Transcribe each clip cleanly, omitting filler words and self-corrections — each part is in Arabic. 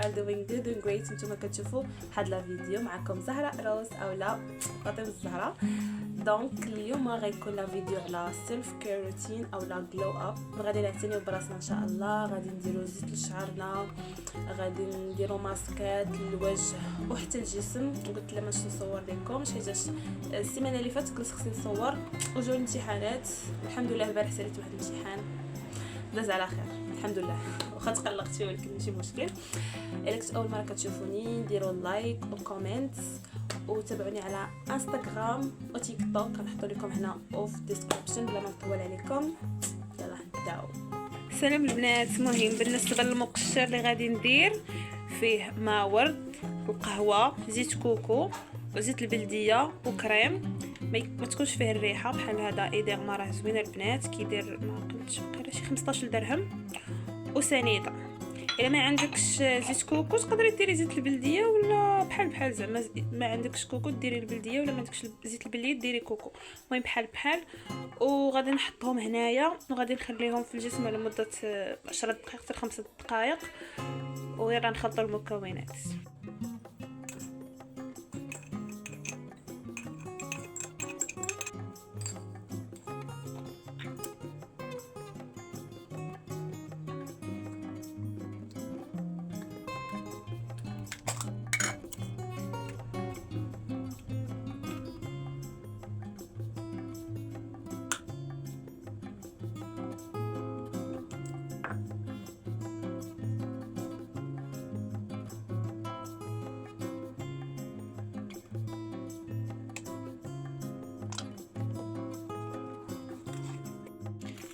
all doing good and great. نتوما كتشوفوا هاد لا فيديو معكم زهراء روز اولا فاطمه الزهراء. دونك اليوم غيكون لا فيديو على سيلف كير روتين اولا جلو اب. غادي نعتنيو براسنا ان شاء الله، غادي نديرو زيت لشعرنا، غادي نديرو ماسكات للوجه وحتى الجسم. قلت لما نصور لكم حيتاش السيمانه اللي فاتت كنت خصني نصور وجاو الامتحانات. الحمد لله البارح ساليت واحد الامتحان داز على خير الحمد لله، واخا تقلقت فيه ولكن ماشي مشكل. الا كنت اول مره كتشوفوني ديروا لايك وكومنت وتابعوني على انستغرام وتيك توك، كنحط لكم هنا اوف ديسكريبشن بلا ما نطول عليكم. يلا نبداو. سلام البنات. مهم بالنسبه للمقشر اللي غادي ندير فيه ما ورد القهوه، زيت كوكو وزيت البلديه وكريم، ما تكونش فيه الريحه بحال هذا. ايدير ما راه زوينه البنات، كيدير ما قلتش غير شي 15 درهم. وسنيده الا ما عندكش زيت كوكو تقدري ديري زيت البلديه ولا بحال زعما ما عندكش كوكو ديري البلديه، ولا ما عندكش زيت البلديه ديري كوكو. المهم بحال وغادي نحطهم هنايا وغادي نخليهم في الجسم لمده 10 دقائق حتى 5 دقائق. ويلا نخلطوا المكونات.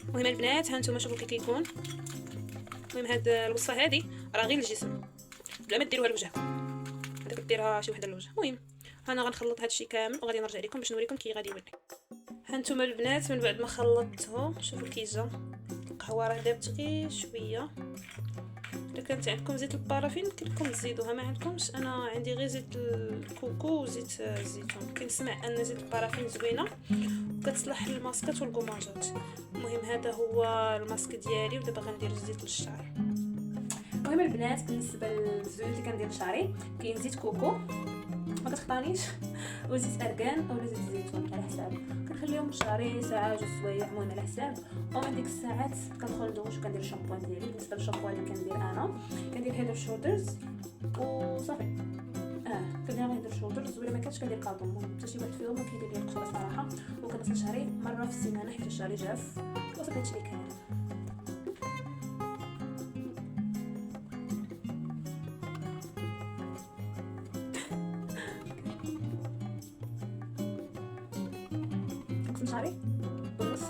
المهم البنات ها نتوما شوفوا كي كيكون. المهم هاد الوصفه هذه راه غير الجسم بلا ما ديروها لوجهكم، هذا كديرها شي وحده للوجه. المهم انا غنخلط هاد الشيء كامل وغادي نرجع لكم باش نوريكم كي غادي يولي. ها نتوما البنات من بعد ما خلطته شوفوا كي جا القهوه راه دابت غير شويه. الا كانت عندكم زيت البارافين يمكن لكم تزيدوها، ما عندكمش انا عندي غير زيت الكوكو وزيت الزيتون. كنسمع ان زيت البارافين زوينه وكتصلح للماسكات والكماجات. المهم هذا هو الماسك ديالي ودابا غندير زيت للشعر. المهم البنات بالنسبه للزيوت اللي كندير لشعري كاين زيت كوكو ما كتخطانيش وزيت ارغان او زيت الزيتون على حساب. كنخليهم شهرين ساعه جوج سوايع المهم على حساب. ومن ديك الساعات كندخل ندوش وكندير الشامبوان ديالي. بالنسبه للشامبوان اللي كندير انا كندير هيد شولدرز وصافي. كندير هيد شولدرز ولا ما كانش كندير كاطون. المهم حتى شي واحد فيهم ما كيدير لي القشره صراحه. وكنغسل شعري مره في السيمانه حيت شعري جاف. وصافي هادشي اللي كاين. شعري بالنص.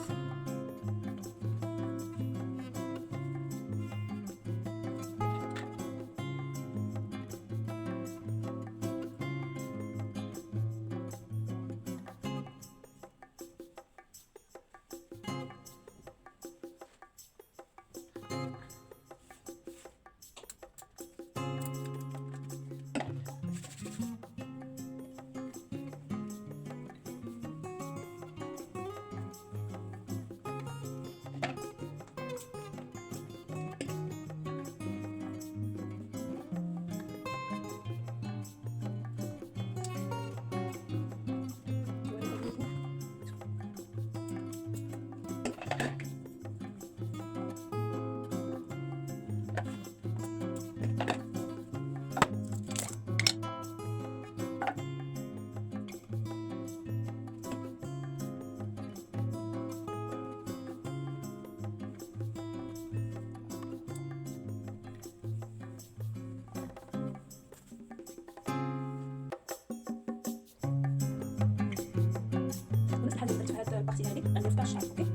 هاد البارتي هذه غندير فيها الشعر. اوكي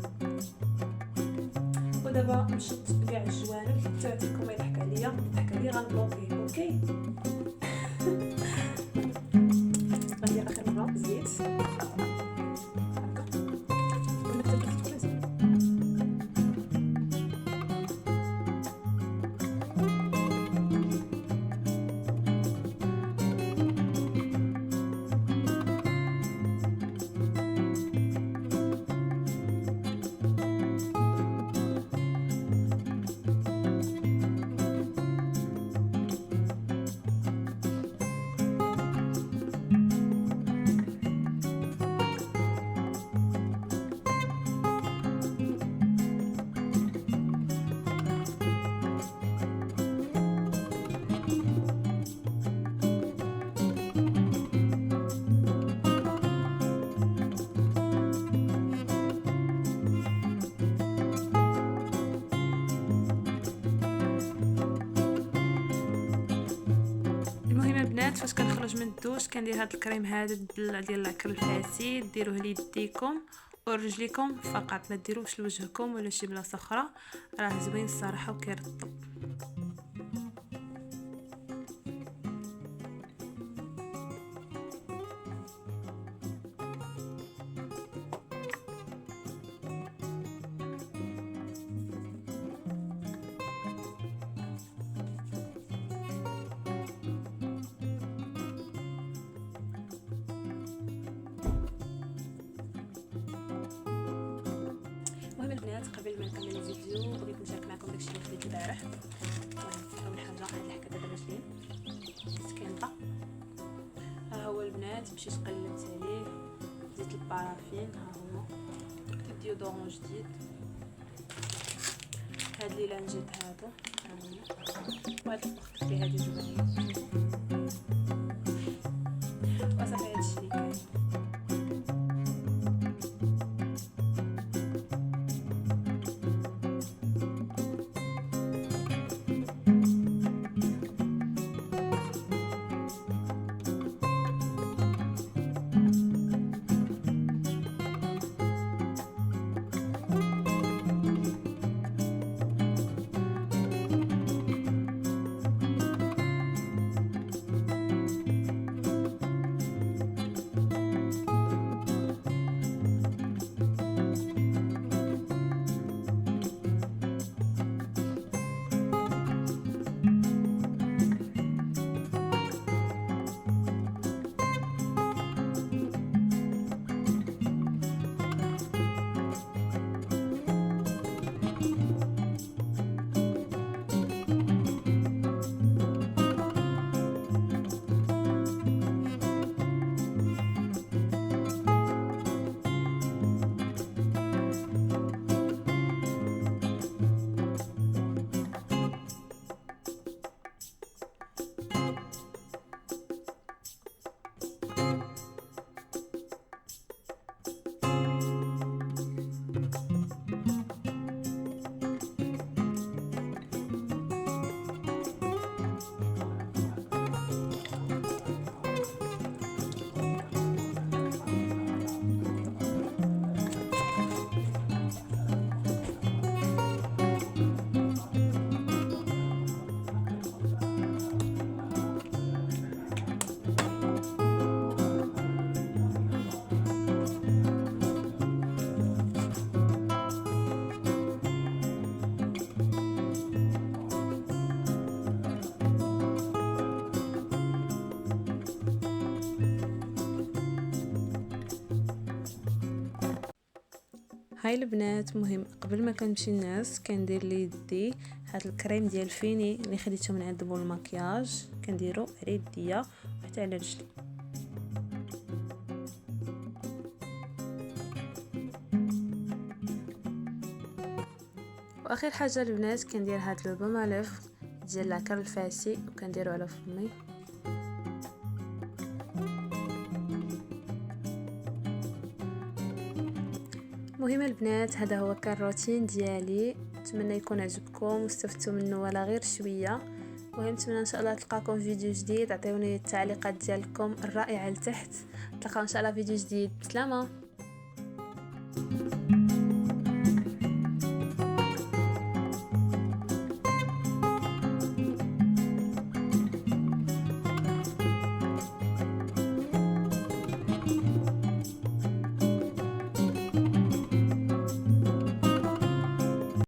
ودابا نشط كاع الجوانب حتى عطيكم يضحك عليا غنبلوكيه. اوكي غندير اخر مره زيت البنات فاش كنخرج من الدوش كندير هذا الكريم هذا ديال العكر الفاسي، ديروه ليديكم ورجليكم فقط، ما ديروش لوجهكم ولا شي بلاصه اخرى، راه زوين الصراحه وكيرطب. المهم البنات قبل ما نكمل الفيديو بغيت نشارك معكم داكشي اللي خديت البارح. اول حاجه هاد الحكه ديال الرجلين سكينطه، ها هو البنات مشيت قلبت عليه، زيت البارافين، ها هو خديت ديودورون جديد، هاد لي لانجيت هادو ها هما، وهاد الفخت فيه هادي زوينه، وصافي هادشي اللي كاين. هاي البنات مهم قبل ما كنمشي الناس كندير ليدي هاد الكريم ديال فيني اللي خديته من عند بول المكياج، كنديرو على يديا وحتى على رجلي. واخر حاجه البنات كندير هاد البوماليف ديال العكر الفاسي وكنديرو على فمي. مهم البنات هذا هو كان الروتين ديالي، نتمنى يكون عجبكم واستفدتوا منه ولا غير شويه. مهم نتمنى ان شاء الله تلقاكم في فيديو جديد، اعطيوني التعليقات ديالكم الرائعه لتحت، نتلاقاو ان شاء الله في فيديو جديد. سلامه.